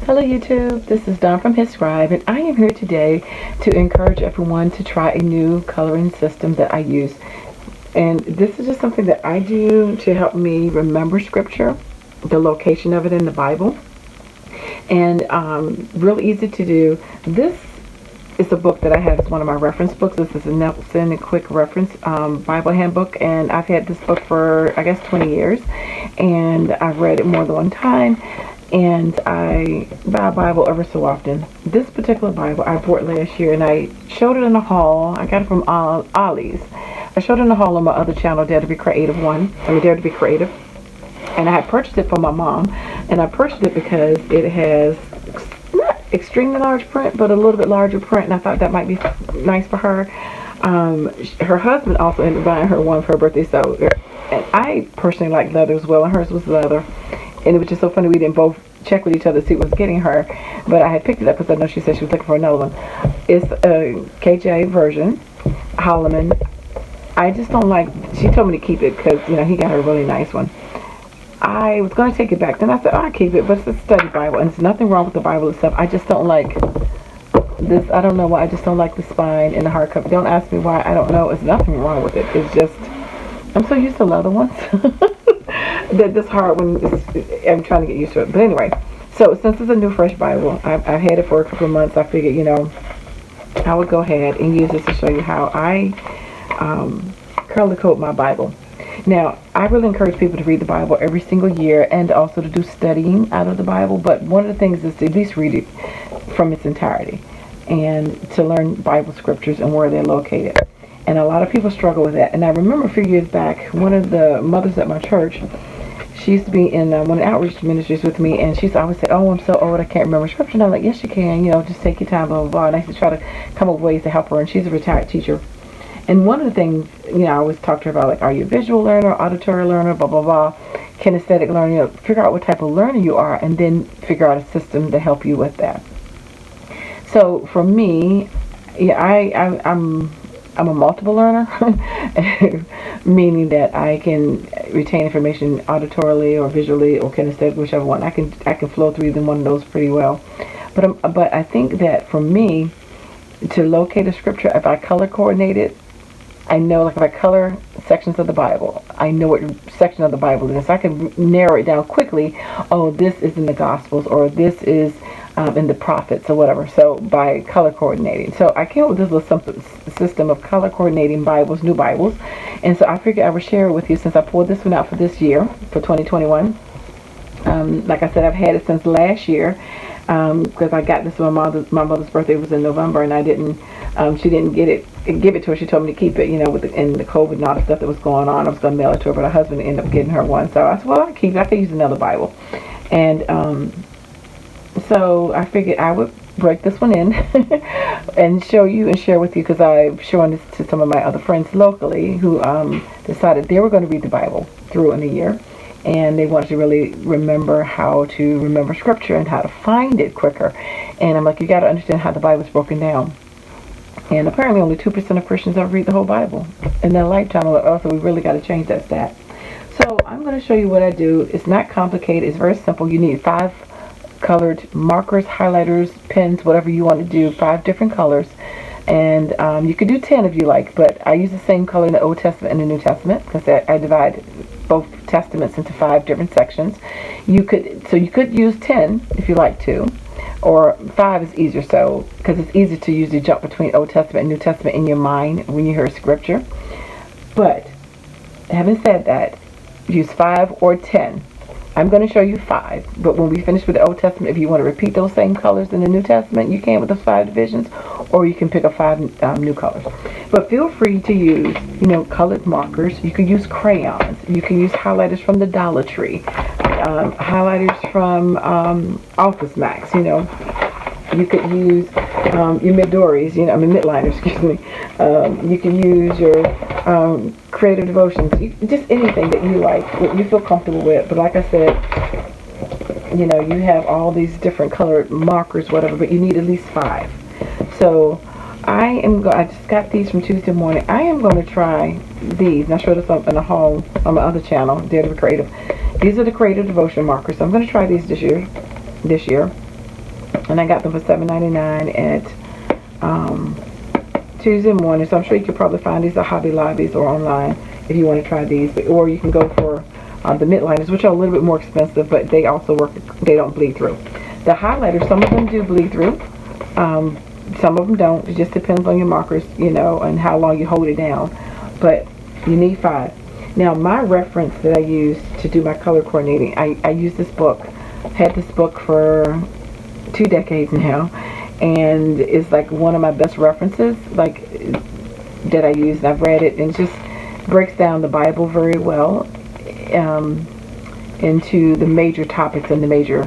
Hello YouTube, this is Dawn from hzscribe, and I am here today to encourage everyone to try a new coloring system that I use. And this is just something that I do to help me remember scripture, the location of it in the Bible, and real easy to do. This is a book that I have as one of my reference books. This is a Nelson and Quick Reference Bible handbook, and I've had this book for I guess 20 years, and I've read it more than one time. And I buy a Bible ever so often. This particular Bible I bought last year, and I showed it in the haul. I got it from Ollie's. I showed it in the haul on my other channel, Dare to Be Creative Dare to Be Creative. And I had purchased it for my mom, and I purchased it because it has not extremely large print, but a little bit larger print, and I thought that might be nice for her. Her husband also ended up buying her one for her birthday, so and I personally like leather as well, and hers was leather. And it was just so funny, we didn't both check with each other to see what was getting her. But I had picked it up because I know she said she was looking for another one. It's a KJ version, Holloman. I just don't like, she told me to keep it because, you know, he got her a really nice one. I was going to take it back. Then I said, oh, I'll keep it, but it's a study Bible. And there's nothing wrong with the Bible itself. I just don't like this. I don't know why. I just don't like the spine and the hardcover. Don't ask me why. I don't know. There's nothing wrong with it. It's just, I'm so used to leather ones. That this hard when I'm trying to get used to it. But anyway, so since it's a new fresh Bible, I've had it for a couple of months. I figured, you know, I would go ahead and use this to show you how I color code my Bible. Now, I really encourage people to read the Bible every single year and also to do studying out of the Bible. But one of the things is to at least read it from its entirety and to learn Bible scriptures and where they're located. And a lot of people struggle with that. And I remember a few years back, one of the mothers at my church, she used to be in one of the outreach ministries with me, and she used to always say, oh, I'm so old, I can't remember scripture. And I'm like, yes, you can, you know, just take your time, blah, blah, blah. And I used to try to come up with ways to help her, and she's a retired teacher. And one of the things, you know, I always talk to her about, like, are you a visual learner, auditory learner, blah, blah, blah, kinesthetic learner, you know, figure out what type of learner you are, and then figure out a system to help you with that. So for me, yeah, I'm a multiple learner, meaning that I can retain information auditorily or visually or kinesthetic, whichever one. I can flow through either one of those pretty well. But I think that for me, to locate a scripture, if I color coordinate it, I know, like if I color sections of the Bible, I know what section of the Bible it is. I can narrow it down quickly. Oh, this is in the Gospels, or this is in the prophets or whatever, so by color coordinating. So I came up with this little system of color coordinating Bibles, new Bibles, and so I figured I would share it with you since I pulled this one out for this year, for 2021. Like I said, I've had it since last year because I got this when my mother's birthday was in November, and I didn't. She didn't give it to her. She told me to keep it, you know, in the COVID and all the stuff that was going on. I was going to mail it to her, but her husband ended up getting her one. So I said, well, I'll keep it. I could use another Bible, and so I figured I would break this one in and show you and share with you, because I've shown this to some of my other friends locally who decided they were going to read the Bible through in a year, and they wanted to really remember how to remember scripture and how to find it quicker. And I'm like, you got to understand how the Bible is broken down. And apparently only 2% of Christians ever read the whole Bible in their lifetime. I'm like, oh, so we really got to change that stat. So I'm going to show you what I do. It's not complicated. It's very simple. You need 5 colored markers, highlighters, pens, whatever you want to do, 5 different colors. And you could do 10 if you like, but I use the same color in the Old Testament and the New Testament because I divide both testaments into 5 different sections. You could use 10 if you like to, or 5 is easier, so because it's easier to usually jump between Old Testament and New Testament in your mind when you hear scripture. But having said that, use 5 or 10. I'm going to show you 5, but when we finish with the Old Testament, if you want to repeat those same colors in the New Testament, you can with those 5 divisions, or you can pick up 5 new colors. But feel free to use, you know, colored markers. You can use crayons. You can use highlighters from the Dollar Tree, highlighters from Office Max. You know, you could use your Midori's, you know, Midliners, excuse me. You can use your creative devotions, just anything that you like, what you feel comfortable with. But like I said, you know, you have all these different colored markers, whatever, but you need at least 5. So I just got these from Tuesday morning. I am going to try these, and I showed this up in the haul on my other channel, Dare to Be Creative. These are the creative devotion markers. So I'm going to try these this year. and I got them for $7.99 at Tuesday morning. So I'm sure you could probably find these at Hobby Lobbies or online if you want to try these. Or you can go for the midliners, which are a little bit more expensive, but they also work. They don't bleed through. The highlighters, some of them do bleed through. Some of them don't. It just depends on your markers, you know, and how long you hold it down. But you need 5. Now, my reference that I use to do my color coordinating, I use this book. I've had this book for 2 decades now, and it's like one of my best references, like, that I use. And I've read it, and it just breaks down the Bible very well into the major topics and the major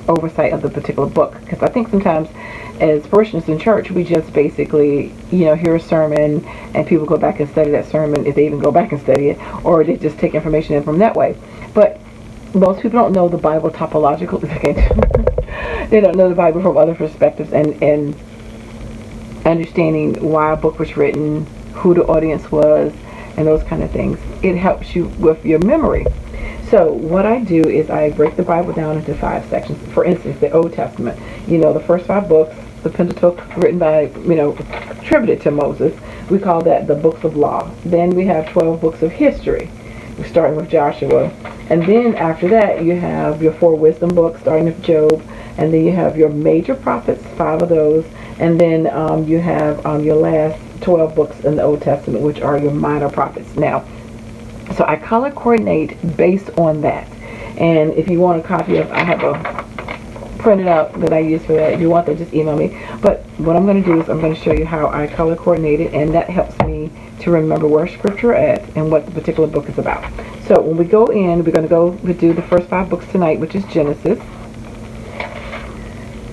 oversight of the particular book. Because I think sometimes as parishioners in church, we just basically, you know, hear a sermon and people go back and study that sermon, if they even go back and study it, or they just take information in from that way. But most people don't know the Bible topological. They don't know the Bible from other perspectives, and understanding why a book was written, who the audience was, and those kind of things. It helps you with your memory. So what I do is I break the Bible down into 5 sections. For instance, the Old Testament. You know, the first 5 books, the Pentateuch, written by, you know, attributed to Moses. We call that the books of law. Then we have 12 books of history, starting with Joshua. And then after that, you have your 4 wisdom books, starting with Job. And then you have your major prophets, 5 of those. And then you have your last 12 books in the Old Testament, which are your minor prophets. Now, so I color coordinate based on that. And if you want a copy of, I have a printed out that I use for that. If you want that, just email me. But what I'm going to do is I'm going to show you how I color coordinate it, and that helps me to remember where scripture at and what the particular book is about. So when we go in, we're going to go do the first 5 books tonight, which is Genesis.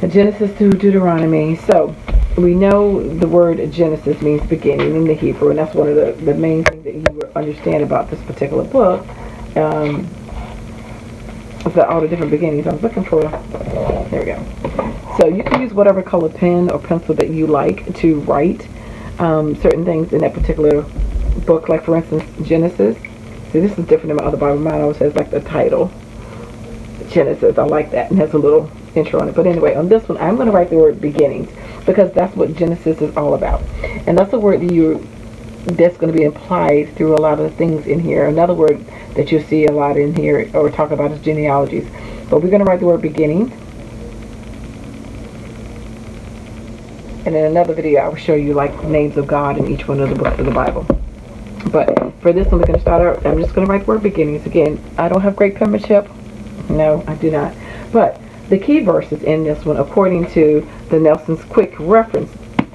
Genesis to Deuteronomy. So we know the word Genesis means beginning in the Hebrew, and that's one of the main things that you will understand about this particular book. All the different beginnings. I was looking for, there we go. So you can use whatever color pen or pencil that you like to write certain things in that particular book. Like, for instance, Genesis. See, this is different than my other Bible. Mine always has like the title, Genesis. I like that, and has a little intro on it. But anyway, on this one, I'm going to write the word beginnings, because that's what Genesis is all about. And that's a word that's going to be implied through a lot of the things in here. Another word that you'll see a lot in here or talk about is genealogies. But we're going to write the word beginning. And in another video, I will show you like names of God in each one of the books of the Bible. But for this one, we're going to start out. I'm just going to write the word beginnings. Again, I don't have great penmanship. No, I do not. But the key verses in this one, according to the Nelson's Quick Reference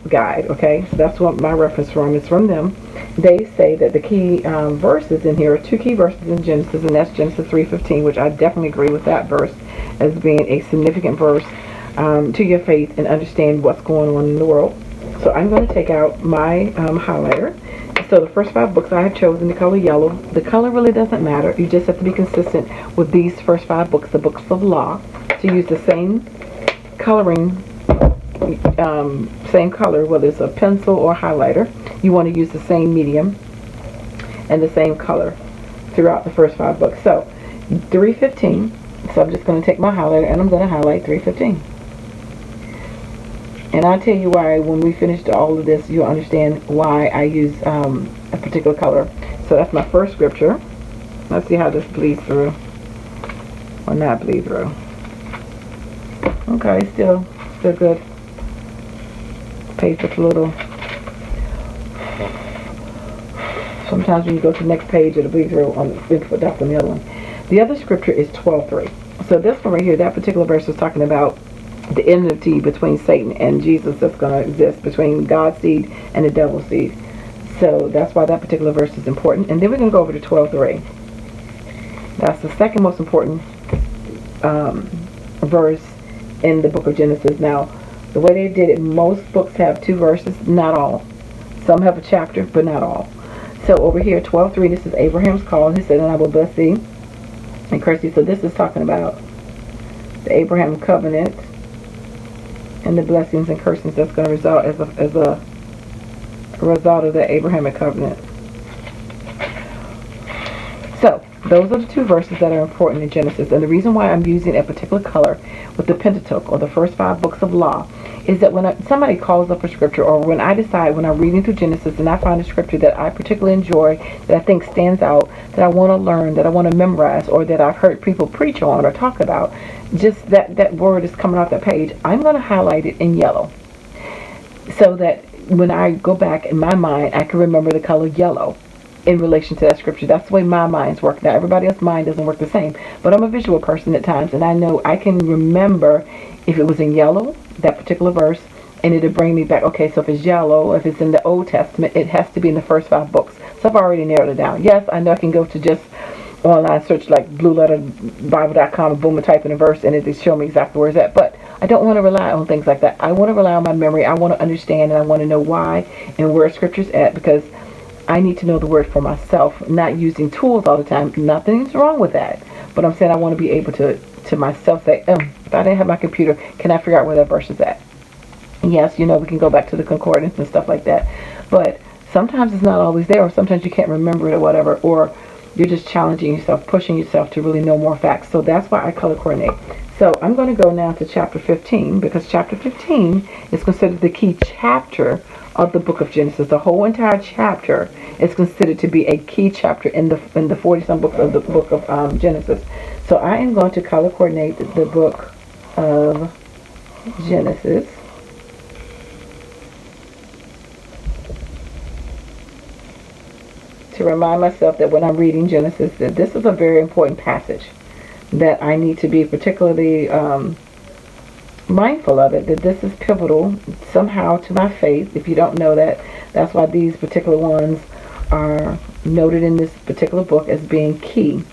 Guide, okay, so that's what my reference from is from them. They say that the key verses in here are 2 key verses in Genesis, and that's Genesis 3:15, which I definitely agree with that verse as being a significant verse to your faith and understand what's going on in the world. So I'm going to take out my highlighter. So the first 5 books I have chosen the color yellow. The color really doesn't matter. You just have to be consistent with these first 5 books, the books of law, to use the same coloring, same color, whether it's a pencil or highlighter. You want to use the same medium and the same color throughout the first 5 books. So 3:15. So I'm just going to take my highlighter and I'm going to highlight 3:15. And I'll tell you why when we finish all of this. You'll understand why I use a particular color. So that's my first scripture. Let's see how this bleeds through or not bleed through. Okay, still good. Page looks a little. Sometimes when you go to the next page, it'll bleed through on that's on the other one. The other scripture is 12:3. So this one right here, that particular verse is talking about the enmity between Satan and Jesus that's going to exist between God's seed and the devil's seed. So that's why that particular verse is important. And then we're going to go over to 12:3. That's the second most important verse in the book of Genesis. Now, the way they did it, most books have 2 verses, not all. Some have a chapter, but not all. So over here, 12:3, this is Abraham's call. He said, and I will bless thee and curse thee. So this is talking about the Abraham covenant and the blessings and cursings that's going to result as a result of the Abrahamic covenant. So those are the two verses that are important in Genesis. And the reason why I'm using a particular color with the Pentateuch, or the first 5 books of law, is that when somebody calls up a scripture, or when I decide, when I'm reading through Genesis and I find a scripture that I particularly enjoy, that I think stands out, that I want to learn, that I want to memorize, or that I've heard people preach on or talk about, just that word is coming off that page, I'm going to highlight it in yellow, so that when I go back in my mind, I can remember the color yellow in relation to that scripture. That's the way my mind's work. Now, everybody else's mind doesn't work the same, but I'm a visual person at times, and I know I can remember if it was in yellow, that particular verse, and it'll bring me back. Okay, so if it's yellow, if it's in the Old Testament, it has to be in the first 5 books. So I've already narrowed it down. Yes, I know I can go to just online search like blueletterbible.com and boom, and type in a verse, and it show me exactly where it's at. But I don't want to rely on things like that. I want to rely on my memory. I want to understand, and I want to know why and where scripture's at, because I need to know the word for myself, not using tools all the time. Nothing's wrong with that. But I'm saying I want to be able to myself say, if I didn't have my computer, can I figure out where that verse is at? Yes, we can go back to the concordance and stuff like that. But sometimes it's not always there, or sometimes you can't remember it or whatever, or you're just challenging yourself, pushing yourself to really know more facts. So that's why I color coordinate. So I'm going to go now to chapter 15, because chapter 15 is considered the key chapter of the book of Genesis. The whole entire chapter is considered to be a key chapter in the 40-some books of the book of Genesis. So I am going to color coordinate the book of Genesis. To remind myself that when I'm reading Genesis, that this is a very important passage, that I need to be particularly mindful of it, that this is pivotal somehow to my faith. If you don't know that, that's why these particular ones are noted in this particular book as being key.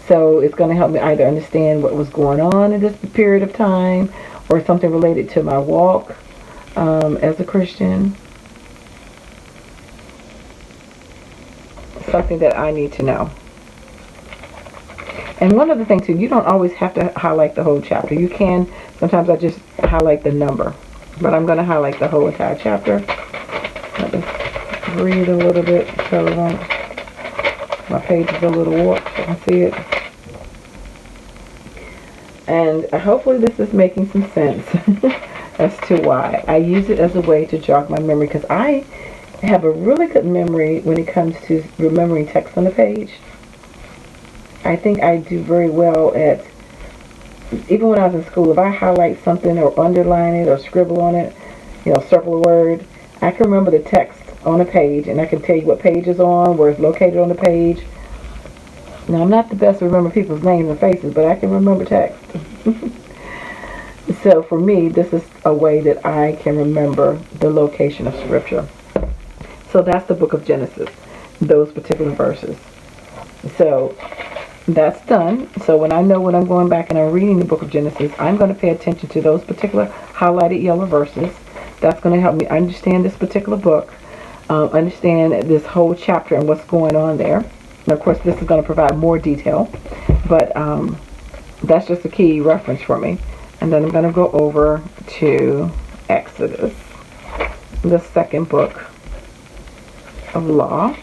So it's going to help me either understand what was going on in this period of time, or something related to my walk as a Christian. Something that I need to know. And one of the things, too, you don't always have to highlight the whole chapter. You can. Sometimes I just highlight the number. But I'm going to highlight the whole entire chapter. Let me breathe a little bit so my page is a little warped. I can see it. And hopefully this is making some sense as to why. I use it as a way to jog my memory, because I have a really good memory when it comes to remembering text on the page. I think I do very well at, even when I was in school, if I highlight something or underline it or scribble on it, circle a word, I can remember the text on a page, and I can tell you what page it's on, where it's located on the page. Now, I'm not the best to remember people's names and faces, but I can remember text. So for me, this is a way that I can remember the location of scripture. So that's the book of Genesis, those particular verses. So that's done. So when I know when I'm going back and I'm reading the book of Genesis, I'm going to pay attention to those particular highlighted yellow verses. That's going to help me understand this particular book, understand this whole chapter and what's going on there. And of course, this is going to provide more detail, but that's just a key reference for me. And then I'm going to go over to Exodus, the second book of law.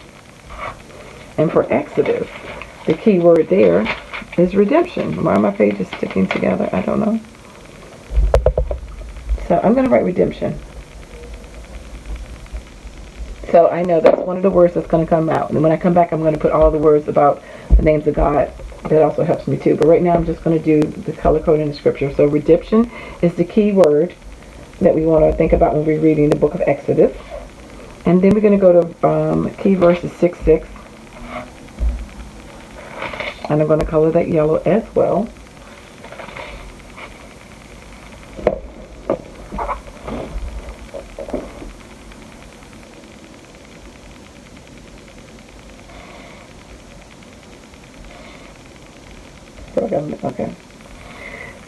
And for Exodus, the key word there is redemption. Why are my pages sticking together? I don't know. So I'm going to write redemption. So I know that's one of the words that's going to come out. And when I come back, I'm going to put all the words about the names of God. That also helps me too. But right now, I'm just going to do the color code in the scripture. So redemption is the key word that we want to think about when we're reading the book of Exodus. And then we're going to go to key verses 6:6. And I'm going to color that yellow as well. Okay.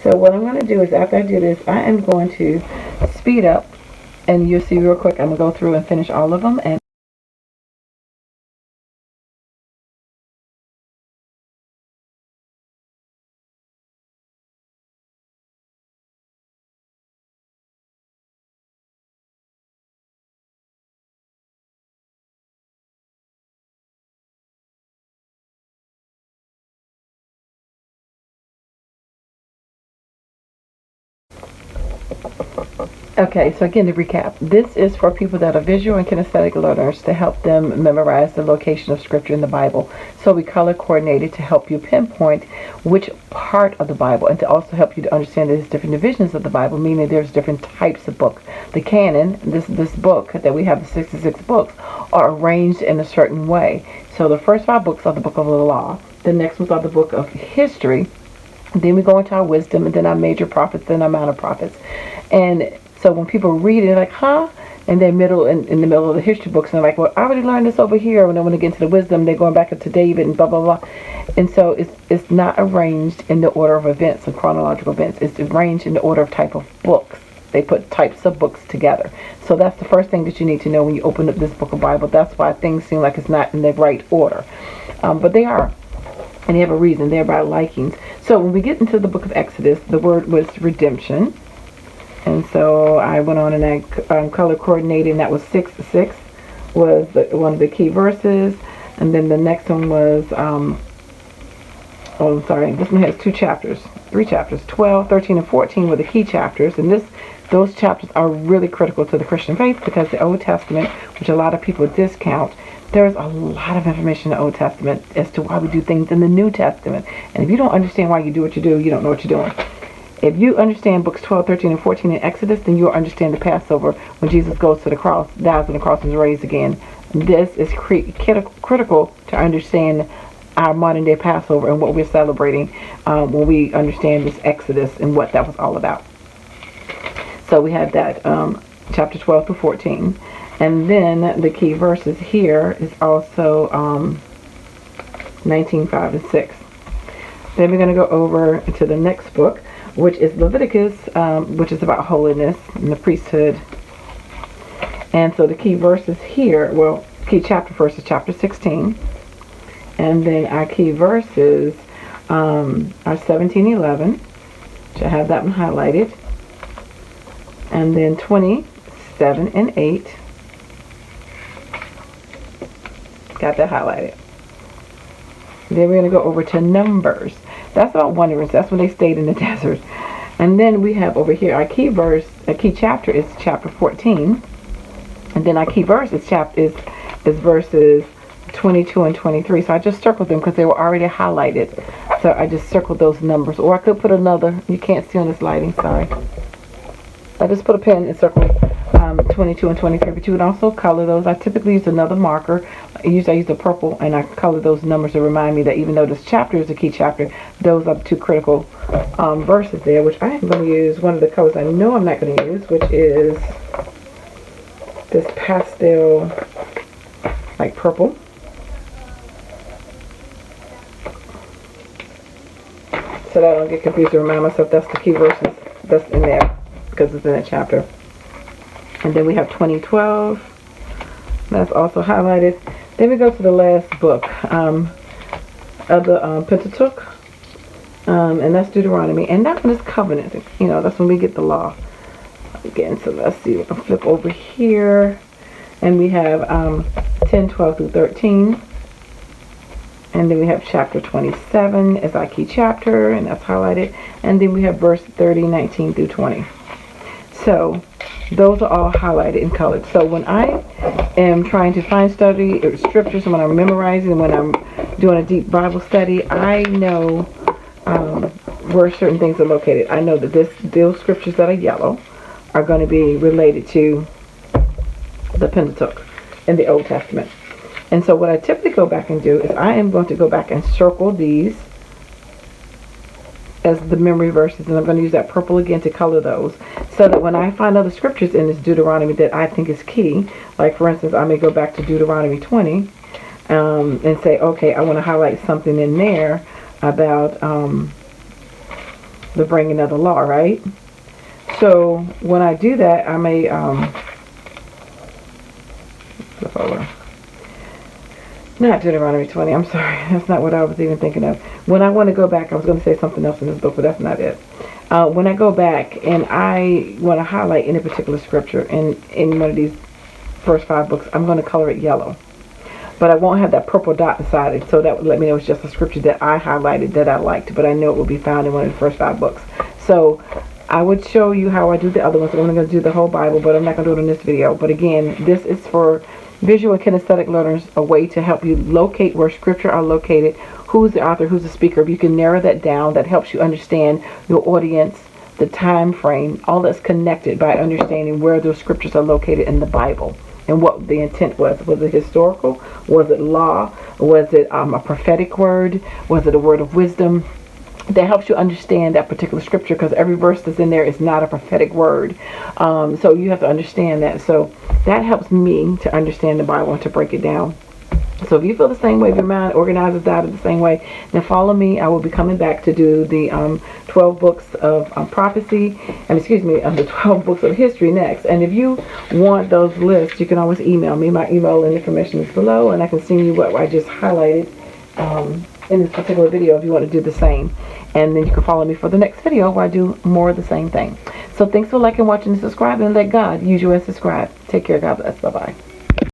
So what I'm going to do is, after I do this, I am going to speed up, and you'll see real quick, I'm going to go through and finish all of them. And Okay, so again, to recap, this is for people that are visual and kinesthetic learners to help them memorize the location of scripture in the Bible. So we color coordinated to help you pinpoint which part of the Bible, and to also help you to understand that there's different divisions of the Bible, meaning there's different types of book. The canon, this book that we have, the 66 books, are arranged in a certain way. So the first 5 books are the book of the law. The next ones are the book of history. Then we go into our wisdom, and then our major prophets, then our minor prophets. And so when people read it, they're like, huh? And they're in the middle of the history books, and they're like, well, I already learned this over here. And then when they get into the wisdom, they're going back into David and blah, blah, blah. And so it's not arranged in the order of events and chronological events. It's arranged in the order of type of books. They put types of books together. So that's the first thing that you need to know when you open up this book of Bible. That's why things seem like it's not in the right order. But they are. And they have a reason. They're by likings. So when we get into the book of Exodus, the word was redemption. And so I went on and I color coordinated, and that was 6:6 was one of the key verses. And then the next one was, this one has 3 chapters, 12, 13, and 14 were the key chapters. And those chapters are really critical to the Christian faith, because the Old Testament, which a lot of people discount, there's a lot of information in the Old Testament as to why we do things in the New Testament. And if you don't understand why you do what you do, you don't know what you're doing. If you understand books 12, 13, and 14 in Exodus, then you'll understand the Passover when Jesus goes to the cross, dies on the cross, and is raised again. This is critical to understand our modern day Passover and what we're celebrating when we understand this Exodus and what that was all about. So we had that chapter 12 to 14. And then the key verses here is also 19:5 and 6. Then we're going to go over to the next book, which is Leviticus, which is about holiness and the priesthood. And so the key verses here, key chapter first is chapter 16. And then our key verses are 17:11, which I have that one highlighted. And then 27 and 8. Got that highlighted. Then we're going to go over to Numbers. That's about wanderers. That's when they stayed in the desert. And then we have over here our key verse, a key chapter is chapter 14. And then our key verse is verses 22 and 23. So I just circled them because they were already highlighted. So I just circled those numbers. Or I could put another. You can't see on this lighting, sorry. I just put a pen and circled 22 and 23, but you would also color those. I typically use another marker. I use the purple, and I color those numbers to remind me that even though this chapter is a key chapter, those are the 2 critical verses there, which I am going to use one of the colors I know I'm not going to use, which is this pastel, like purple. So that I don't get confused, to remind myself that's the key verses that's in there, because it's in that chapter. And then we have 2012. That's also highlighted. Then we go to the last book of the Pentateuch. And that's Deuteronomy. And that one is covenant. That's when we get the law. Again, so let's see. I'll flip over here. And we have 10, 12 through 13. And then we have chapter 27 as our key chapter. And that's highlighted. And then we have verse 30, 19 through 20. So those are all highlighted and colored. So when I am trying to find study scriptures, and when I'm memorizing, when I'm doing a deep Bible study, I know where certain things are located. I know that those scriptures that are yellow are going to be related to the Pentateuch in the Old Testament. And so what I typically go back and do is I am going to go back and circle these as the memory verses, and I'm going to use that purple again to color those, so that when I find other scriptures in this Deuteronomy that I think is key, like for instance I may go back to Deuteronomy 20 and say, okay, I want to highlight something in there about the bringing of the law, right? So when I do that, I may flip over. Not Deuteronomy 20, I'm sorry. That's not what I was even thinking of. When I want to go back, I was going to say something else in this book, but that's not it. When I go back and I want to highlight any particular scripture in one of these first 5 books, I'm going to color it yellow. But I won't have that purple dot beside it, so that would let me know it's just a scripture that I highlighted that I liked, but I know it will be found in one of the first 5 books. So I would show you how I do the other ones. I'm going to do the whole Bible, but I'm not going to do it in this video. But again, this is for visual and kinesthetic learners, a way to help you locate where scripture are located, who's the author, who's the speaker. If you can narrow that down, that helps you understand your audience, the time frame, all that's connected by understanding where those scriptures are located in the Bible and what the intent was. Was it historical? Was it law? Was it a prophetic word? Was it a word of wisdom? That helps you understand that particular scripture, because every verse that's in there is not a prophetic word. So you have to understand that. So that helps me to understand the Bible and to break it down. So if you feel the same way, if your mind organizes out the same way, then follow me. I will be coming back to do the 12 books of prophecy, and the 12 books of history next. And if you want those lists, you can always email me. My email information is below, and I can send you what I just highlighted in this particular video if you want to do the same. And then you can follow me for the next video where I do more of the same thing. So thanks for liking, watching, and subscribing, and let God use you as a scribe. Take care. God bless. Bye-bye.